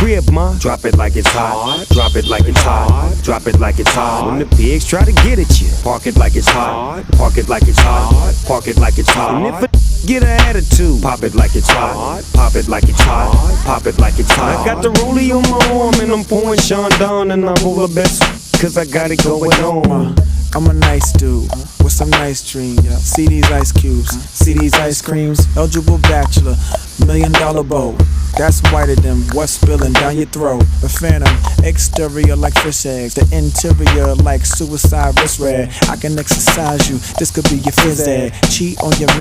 crib, ma. Drop it like it's hot. Drop it like it's hot. Drop it like it's hot. When the pigs try to get at you, park it like it's hot. Park it like it's hot. Park it like it's hot. And if a get an attitude, pop it like it's hot. Pop it like it's hot. Pop it like it's hot. I got the rollie on my arm and I'm pouring Sean down and I roll the best cause I got it going on. I'm a nice dude with some nice dreams. See these ice cubes, see these ice creams. Eligible bachelor, $1 million bow. That's whiter than what's spilling down your throat. The phantom, exterior like fish eggs, the interior like suicide wrist red. I can exercise you, this could be your phys ed. Cheat on your